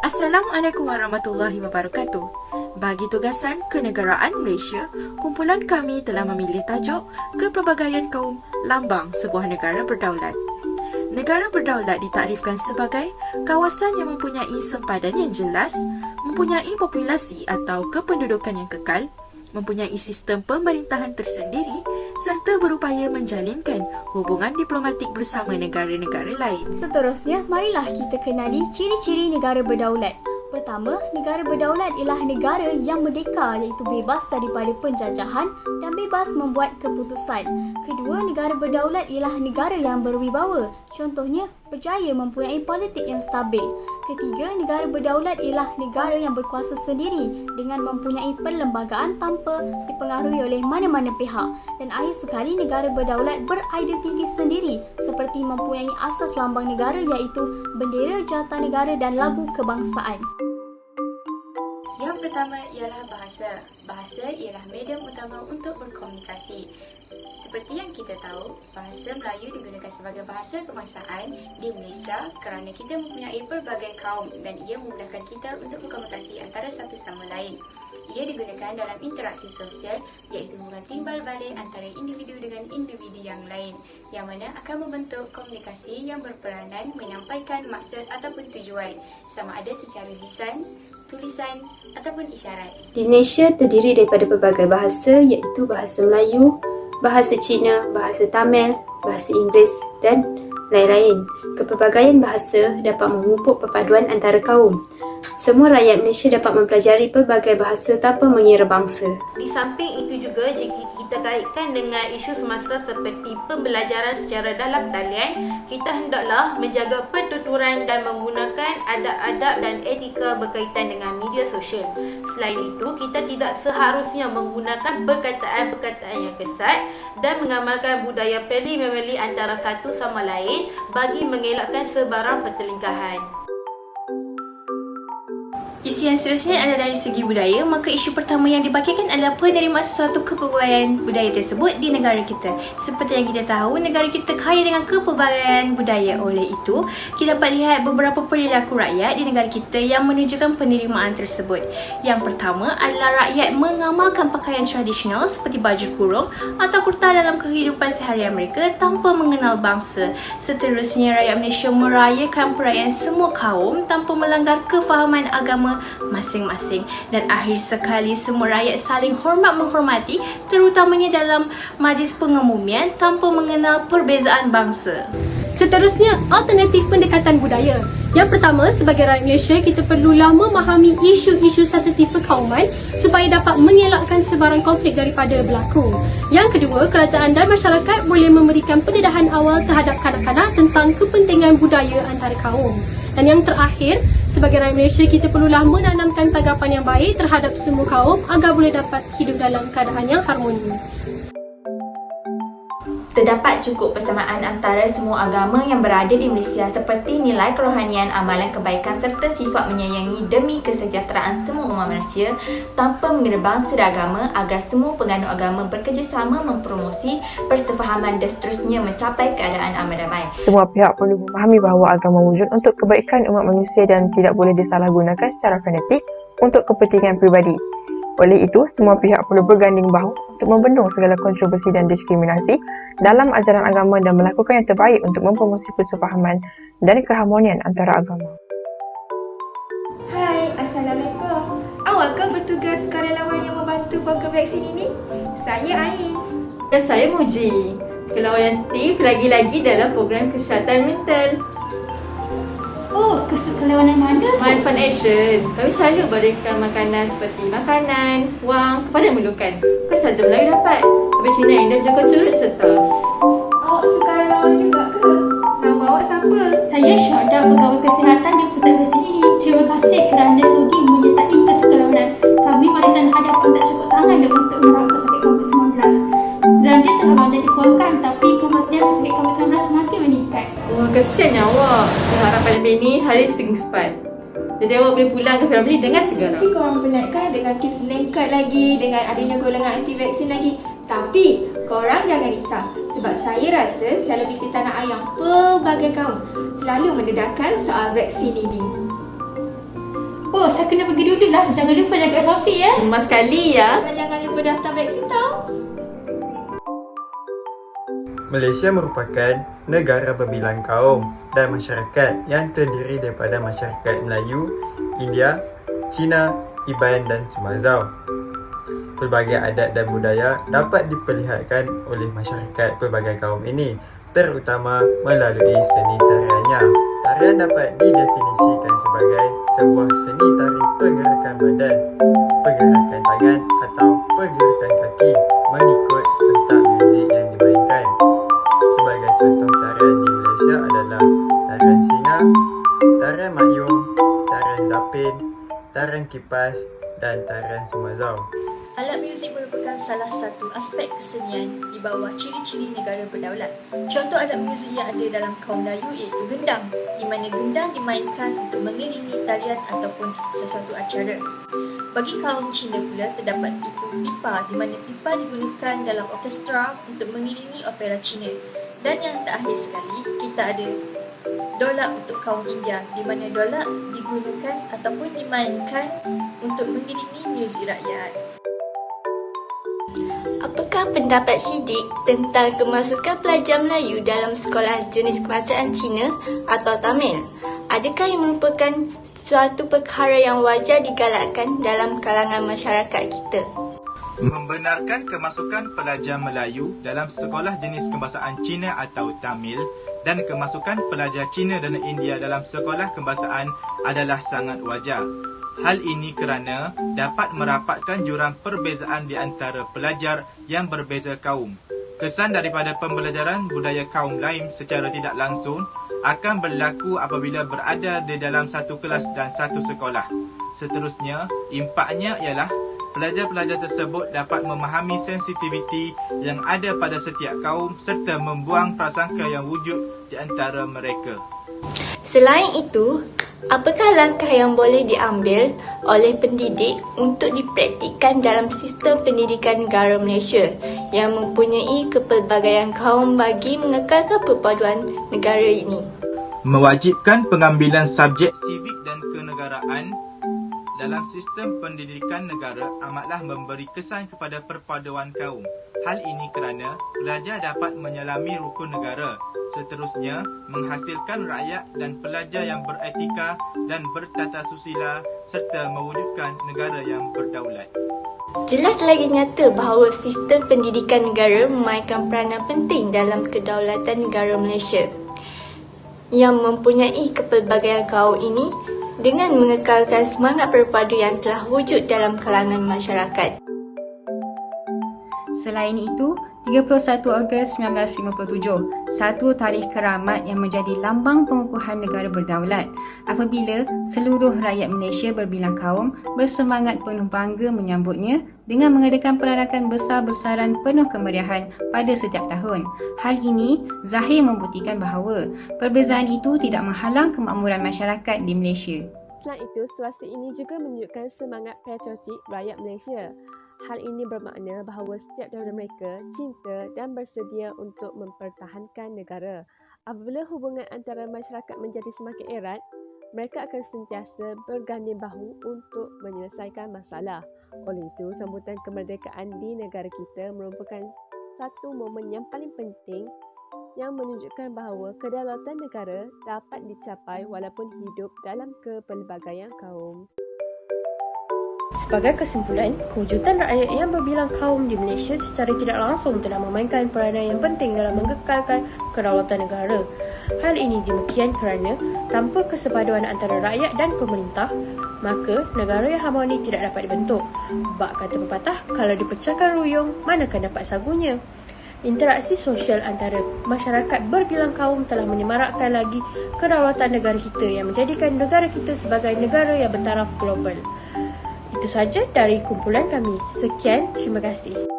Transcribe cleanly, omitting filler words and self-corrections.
Assalamualaikum warahmatullahi wabarakatuh. Bagi tugasan kenegaraan Malaysia, kumpulan kami telah memilih tajuk Kepelbagaian Kaum Lambang Sebuah Negara Berdaulat. Negara berdaulat ditakrifkan sebagai kawasan yang mempunyai sempadan yang jelas, mempunyai populasi atau kependudukan yang kekal, mempunyai sistem pemerintahan tersendiri serta berupaya menjalinkan hubungan diplomatik bersama negara-negara lain. Seterusnya, marilah kita kenali ciri-ciri negara berdaulat. Pertama, negara berdaulat ialah negara yang merdeka iaitu bebas daripada penjajahan dan bebas membuat keputusan. Kedua, negara berdaulat ialah negara yang berwibawa. Contohnya, berjaya mempunyai politik yang stabil. Ketiga, negara berdaulat ialah negara yang berkuasa sendiri dengan mempunyai perlembagaan tanpa dipengaruhi oleh mana-mana pihak. Dan akhir sekali, negara berdaulat beridentiti sendiri seperti mempunyai asas lambang negara iaitu bendera, jata negara dan lagu kebangsaan. Yang pertama ialah bahasa. Bahasa ialah medium utama untuk berkomunikasi. Seperti yang kita tahu, bahasa Melayu digunakan sebagai bahasa kebangsaan di Malaysia kerana kita mempunyai pelbagai kaum dan ia memudahkan kita untuk berkomunikasi antara satu sama lain. Ia digunakan dalam interaksi sosial iaitu hubungan timbal balik antara individu dengan individu yang lain yang mana akan membentuk komunikasi yang berperanan menyampaikan maksud ataupun tujuan sama ada secara lisan, tulisan ataupun isyarat. Di Malaysia terdiri daripada pelbagai bahasa iaitu bahasa Melayu, bahasa Cina, bahasa Tamil, bahasa Inggeris dan lain-lain. Kepelbagaian bahasa dapat memupuk perpaduan antara kaum. Semua rakyat Malaysia dapat mempelajari pelbagai bahasa tanpa mengira bangsa. Di samping itu juga, jika kita kaitkan dengan isu semasa seperti pembelajaran secara dalam talian, kita hendaklah menjaga pertuturan dan menggunakan adab-adab dan etika berkaitan dengan media sosial. Selain itu, kita tidak seharusnya menggunakan perkataan-perkataan yang kesat dan mengamalkan budaya peli-memeli antara satu sama lain bagi mengelakkan sebarang pertelingkahan. Isu yang seterusnya adalah dari segi budaya, maka isu pertama yang dibangkitkan adalah penerimaan sesuatu kepelbagaian budaya tersebut di negara kita. Seperti yang kita tahu, negara kita kaya dengan kepelbagaian budaya. Oleh itu, kita dapat lihat beberapa perilaku rakyat di negara kita yang menunjukkan penerimaan tersebut. Yang pertama adalah rakyat mengamalkan pakaian tradisional seperti baju kurung atau kurta dalam kehidupan seharian mereka tanpa mengenal bangsa. Seterusnya, rakyat Malaysia merayakan perayaan semua kaum tanpa melanggar kefahaman agama masing-masing. Dan akhir sekali, semua rakyat saling hormat menghormati, terutamanya dalam majlis pengemumian tanpa mengenal perbezaan bangsa. Seterusnya, alternatif pendekatan budaya. Yang pertama, sebagai rakyat Malaysia, kita perlulah memahami isu-isu sensitif perkauman supaya dapat mengelakkan sebarang konflik daripada berlaku. Yang kedua, kerajaan dan masyarakat boleh memberikan pendedahan awal terhadap kanak-kanak tentang kepentingan budaya antara kaum. Dan yang terakhir, sebagai rakyat Malaysia, kita perlulah menanamkan tanggapan yang baik terhadap semua kaum agar boleh dapat hidup dalam keadaan yang harmoni. Terdapat cukup persamaan antara semua agama yang berada di Malaysia seperti nilai kerohanian, amalan kebaikan serta sifat menyayangi demi kesejahteraan semua umat manusia tanpa mengira bangsa dan agama agar semua penganut agama bekerjasama mempromosi persefahaman dan seterusnya mencapai keadaan aman damai. Semua pihak perlu memahami bahawa agama wujud untuk kebaikan umat manusia dan tidak boleh disalahgunakan secara fanatik untuk kepentingan peribadi. Oleh itu, semua pihak perlu berganding bahu untuk membendung segala kontroversi dan diskriminasi dalam ajaran agama dan melakukan yang terbaik untuk mempromosi persefahaman dan keharmonian antara agama. Hai, Assalamualaikum. Awakah bertugas sukarelawan yang membantu program vaksin ini? Saya Ain. Dan saya Muji, sukarelawan yang aktif lagi-lagi dalam program kesihatan mental. Oh, kesukarelawanan mana? Fun Action. Kami selalu berikan makanan seperti makanan, wang kepada yang memerlukan. Bukan sahaja Melayu dapat, tapi Cina, India juga turut serta. Awak sukarelawan juga ke? Nama awak siapa? Saya Syahda, pegawai kesihatan di pusat vaksin ini. Terima kasih kerana sudi menyertai kesukarelawanan. Kami Barisan Hadapan Tak Cukup Tangan untuk merawat pesakit COVID-19. Belanja telah banyak dikuangkan, tapi kematian pesakit COVID-19 semakin meningkat. Wah, kesiannya awak. Saya harap pandemik ni hari segera cepat. Jadi awak boleh pulang ke family dengan segera. Mesti korang penat kan dengan kes meningkat lagi, dengan adanya golongan anti-vaksin lagi. Tapi korang jangan risau sebab saya rasa selebriti tanah air yang pelbagai kaum selalu mendedahkan soal vaksin ini. Oh, saya kena pergi dulu lah. Jangan lupa jaga SOP ya. Emas sekali ya. Jangan lupa daftar vaksin tau. Malaysia merupakan negara berbilang kaum dan masyarakat yang terdiri daripada masyarakat Melayu, India, Cina, Iban dan Sumazau. Pelbagai adat dan budaya dapat diperlihatkan oleh masyarakat pelbagai kaum ini, terutama melalui seni tariannya. Tarian dapat didefinisikan sebagai sebuah seni tari pergerakan badan, pergerakan tangan atau pergerakan kaki mengikut rentak muzik yang dimainkan. Sebagai contoh tarian di Malaysia adalah tarian singa, tarian mayung, tarian zapin, tarian kipas dan tarian Sumazau. Alat muzik merupakan salah satu aspek kesenian di bawah ciri-ciri negara berdaulat. Contoh alat muzik yang ada dalam kaum Melayu iaitu gendang, di mana gendang dimainkan untuk mengiringi tarian ataupun sesuatu acara. Bagi kaum Cina pula terdapat itu pipa, di mana pipa digunakan dalam orkestra untuk mengiringi opera Cina. Dan yang terakhir sekali, kita ada dolak untuk kaum India, di mana dolak digunakan ataupun dimainkan untuk mengiringi muzik rakyat. Apakah pendapat Siddiq tentang kemasukan pelajar Melayu dalam sekolah jenis kebangsaan Cina atau Tamil? Adakah ia merupakan suatu perkara yang wajar digalakkan dalam kalangan masyarakat kita? Membenarkan kemasukan pelajar Melayu dalam sekolah jenis kebangsaan Cina atau Tamil dan kemasukan pelajar Cina dan India dalam sekolah kebangsaan adalah sangat wajar. Hal ini kerana dapat merapatkan jurang perbezaan di antara pelajar yang berbeza kaum. Kesan daripada pembelajaran budaya kaum lain secara tidak langsung akan berlaku apabila berada di dalam satu kelas dan satu sekolah. Seterusnya, impaknya ialah pelajar-pelajar tersebut dapat memahami sensitiviti yang ada pada setiap kaum serta membuang prasangka yang wujud di antara mereka. Selain itu, apakah langkah yang boleh diambil oleh pendidik untuk dipraktikkan dalam sistem pendidikan negara Malaysia yang mempunyai kepelbagaian kaum bagi mengekalkan perpaduan negara ini? Mewajibkan pengambilan subjek sivik dan kenegaraan dalam sistem pendidikan negara amatlah memberi kesan kepada perpaduan kaum. Hal ini kerana pelajar dapat menyelami rukun negara. Seterusnya, menghasilkan rakyat dan pelajar yang beretika dan bertata susila serta mewujudkan negara yang berdaulat. Jelas lagi nyata bahawa sistem pendidikan negara memainkan peranan penting dalam kedaulatan negara Malaysia yang mempunyai kepelbagaian kaum ini dengan mengekalkan semangat perpadu yang telah wujud dalam kalangan masyarakat. Selain itu, 31 Ogos 1957, satu tarikh keramat yang menjadi lambang pengukuhan negara berdaulat apabila seluruh rakyat Malaysia berbilang kaum bersemangat penuh bangga menyambutnya dengan mengadakan perarakan besar-besaran penuh kemeriahan pada setiap tahun. Hal ini zahir membuktikan bahawa perbezaan itu tidak menghalang kemakmuran masyarakat di Malaysia. Selain itu, situasi ini juga menunjukkan semangat patriotik rakyat Malaysia. Hal ini bermakna bahawa setiap daripada mereka cinta dan bersedia untuk mempertahankan negara. Apabila hubungan antara masyarakat menjadi semakin erat, mereka akan sentiasa berganding bahu untuk menyelesaikan masalah. Oleh itu, sambutan kemerdekaan di negara kita merupakan satu momen yang paling penting yang menunjukkan bahawa kedaulatan negara dapat dicapai walaupun hidup dalam kepelbagaian kaum. Sebagai kesimpulan, kewujudan rakyat yang berbilang kaum di Malaysia secara tidak langsung telah memainkan peranan yang penting dalam mengekalkan kedaulatan negara. Hal ini demikian kerana tanpa kesepaduan antara rakyat dan pemerintah, maka negara yang harmoni tidak dapat dibentuk. Bak kata pepatah, kalau dipecahkan ruyung, manakah dapat sagunya? Interaksi sosial antara masyarakat berbilang kaum telah menyemarakkan lagi kedaulatan negara kita yang menjadikan negara kita sebagai negara yang bertaraf global. Itu saja dari kumpulan kami. Sekian, terima kasih.